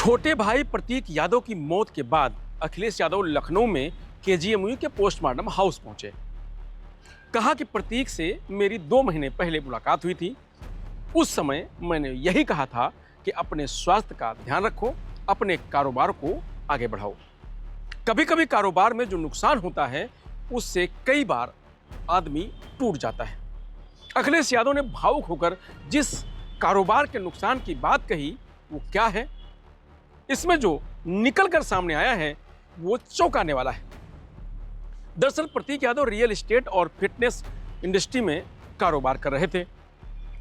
छोटे भाई प्रतीक यादव की मौत के बाद अखिलेश यादव लखनऊ में केजीएमयू के पोस्टमार्टम हाउस पहुंचे। कहा कि प्रतीक से मेरी 2 महीने पहले मुलाकात हुई थी। उस समय मैंने यही कहा था कि अपने स्वास्थ्य का ध्यान रखो, अपने कारोबार को आगे बढ़ाओ। कभी कभी कारोबार में जो नुकसान होता है उससे कई बार आदमी टूट जाता है। अखिलेश यादव ने भावुक होकर जिस कारोबार के नुकसान की बात कही वो क्या है, इसमें जो निकल कर सामने आया है वो चौंकाने वाला है। दरअसल प्रतीक यादव रियल एस्टेट और फिटनेस इंडस्ट्री में कारोबार कर रहे थे।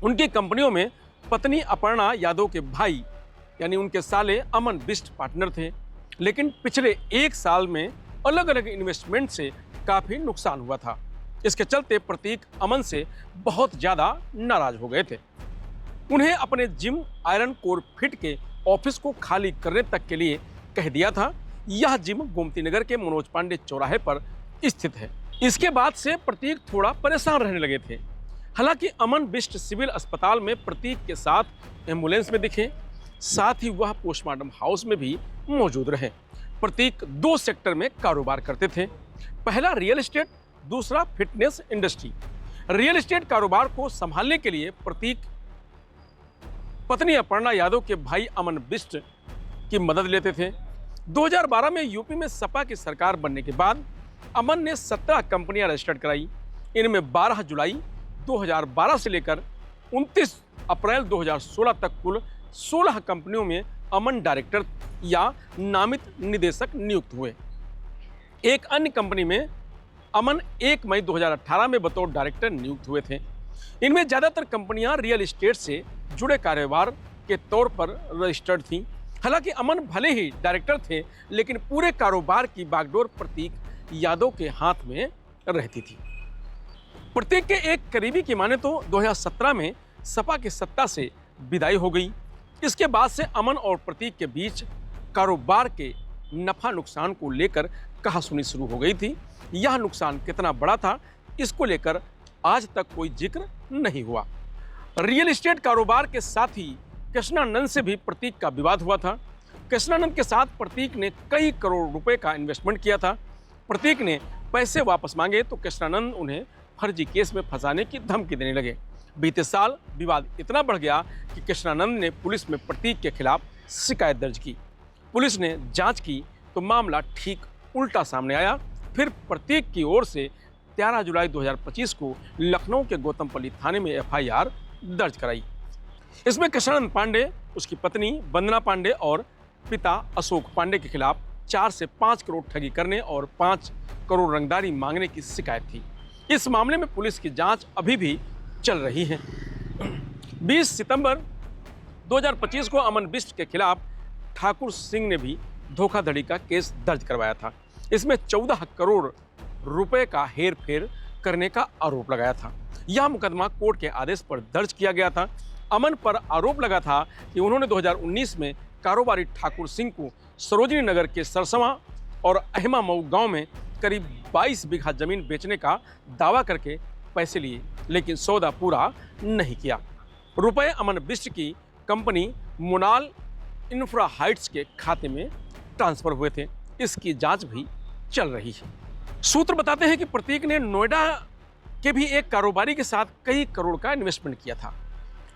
उनकी कंपनियों में पत्नी अपर्णा यादव के भाई यानी उनके साले अमन बिष्ट पार्टनर थे। लेकिन पिछले 1 साल में अलग अलग इन्वेस्टमेंट से काफी नुकसान हुआ था। इसके चलते प्रतीक अमन से बहुत ज्यादा नाराज हो गए थे। उन्हें अपने जिम आयरन कोर फिट के ऑफिस को खाली करने तक के लिए कह दिया था। यह जिम गोमती नगर के मनोज पांडे चौराहे पर स्थित है। इसके बाद से प्रतीक थोड़ा परेशान रहने लगे थे। हालांकि अमन बिष्ट सिविल अस्पताल में प्रतीक के साथ एम्बुलेंस में दिखे, साथ ही वह पोस्टमार्टम हाउस में भी मौजूद रहे। प्रतीक 2 सेक्टर में कारोबार करते थे, पहला रियल एस्टेट, दूसरा फिटनेस इंडस्ट्री। रियल एस्टेट कारोबार को संभालने के लिए प्रतीक पत्नी अपर्णा यादव के भाई अमन बिष्ट की मदद लेते थे। 2012 में यूपी में सपा की सरकार बनने के बाद अमन ने 17 कंपनियां रजिस्टर्ड कराई। इनमें 12 जुलाई 2012 से लेकर 29 अप्रैल 2016 तक कुल 16 कंपनियों में अमन डायरेक्टर या नामित निदेशक नियुक्त हुए। एक अन्य कंपनी में अमन 1 मई 2018 में बतौर डायरेक्टर नियुक्त हुए थे। इनमें ज्यादातर कंपनियां रियल एस्टेट से जुड़े कारोबार के तौर पर रजिस्टर्ड थीं। हालांकि अमन भले ही डायरेक्टर थे, लेकिन पूरे कारोबार की बागडोर प्रतीक यादव के हाथ में रहती थी। प्रतीक के एक करीबी की माने तो 2017 में सपा की सत्ता से विदाई हो गई। इसके बाद से अमन और प्रतीक के बीच कारोबार के नफा नुकसान को लेकर कहासुनी शुरू हो गई थी। यह नुकसान कितना बड़ा था, इसको लेकर आज तक कोई जिक्र नहीं हुआ। रियल एस्टेट कारोबार के साथ ही कृष्णानंद से भी प्रतीक का विवाद हुआ था। कृष्णानंद के साथ प्रतीक ने कई करोड़ रुपए का इन्वेस्टमेंट किया था। प्रतीक ने पैसे वापस मांगे तो कृष्णानंद उन्हें फर्जी केस में फंसाने की धमकी देने लगे। बीते साल विवाद इतना बढ़ गया कि कृष्णानंद ने पुलिस में प्रतीक के खिलाफ शिकायत दर्ज की। पुलिस ने जांच की तो मामला ठीक उल्टा सामने आया। फिर प्रतीक की ओर से 13 जुलाई 2025 को लखनऊ के गौतमपल्ली थाने में FIR दर्ज कराई। इसमें कृष्णानंद पांडे, उसकी पत्नी वंदना पांडे और पिता अशोक पांडे के खिलाफ 4 से 5 करोड़ ठगी करने और 5 करोड़ रंगदारी मांगने की शिकायत थी। इस मामले में पुलिस की जांच अभी भी चल रही है। 20 सितंबर 2025 को अमन बिष्ट के खिलाफ ठाकुर सिंह ने भी धोखाधड़ी का केस दर्ज करवाया था। इसमें 14 करोड़ रुपए का हेरफेर करने का आरोप लगाया था। यह मुकदमा कोर्ट के आदेश पर दर्ज किया गया था। अमन पर आरोप लगा था कि उन्होंने 2019 में कारोबारी ठाकुर सिंह को सरोजनी नगर के सरसवा और अहिमा मऊ गांव में करीब 22 बीघा जमीन बेचने का दावा करके पैसे लिए, लेकिन सौदा पूरा नहीं किया। रुपए अमन बिष्ट की कंपनी मोनाल इंफ्रा हाइट्स के खाते में ट्रांसफर हुए थे। इसकी जांच भी चल रही है। सूत्र बताते हैं कि प्रतीक ने नोएडा के भी एक कारोबारी के साथ कई करोड़ का इन्वेस्टमेंट किया था।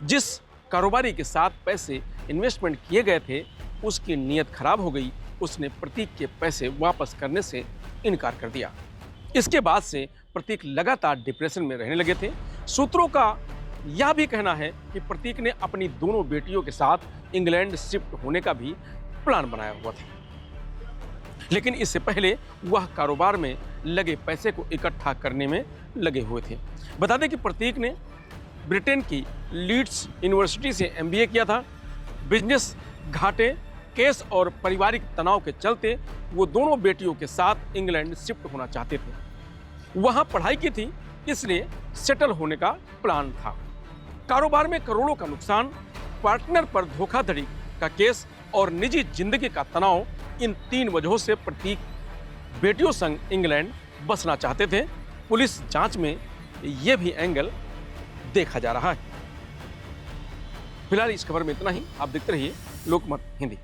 जिस कारोबारी के साथ पैसे इन्वेस्टमेंट किए गए थे उसकी नीयत खराब हो गई। उसने प्रतीक के पैसे वापस करने से इनकार कर दिया। इसके बाद से प्रतीक लगातार डिप्रेशन में रहने लगे थे। सूत्रों का यह भी कहना है कि प्रतीक ने अपनी दोनों बेटियों के साथ इंग्लैंड शिफ्ट होने का भी प्लान बनाया हुआ था, लेकिन इससे पहले वह कारोबार में लगे पैसे को इकट्ठा करने में लगे हुए थे। बता दें कि प्रतीक ने ब्रिटेन की लीड्स यूनिवर्सिटी से MBA किया था। बिजनेस घाटे, केस और पारिवारिक तनाव के चलते वो दोनों बेटियों के साथ इंग्लैंड शिफ्ट होना चाहते थे। वहां पढ़ाई की थी, इसलिए सेटल होने का प्लान था। कारोबार में करोड़ों का नुकसान, पार्टनर पर धोखाधड़ी का केस और निजी जिंदगी का तनाव, इन 3 वजहों से प्रतीक बेटियों संग इंग्लैंड बसना चाहते थे। पुलिस जांच में यह भी एंगल देखा जा रहा है। फिलहाल इस खबर में इतना ही। आप देखते रहिए लोकमत हिंदी।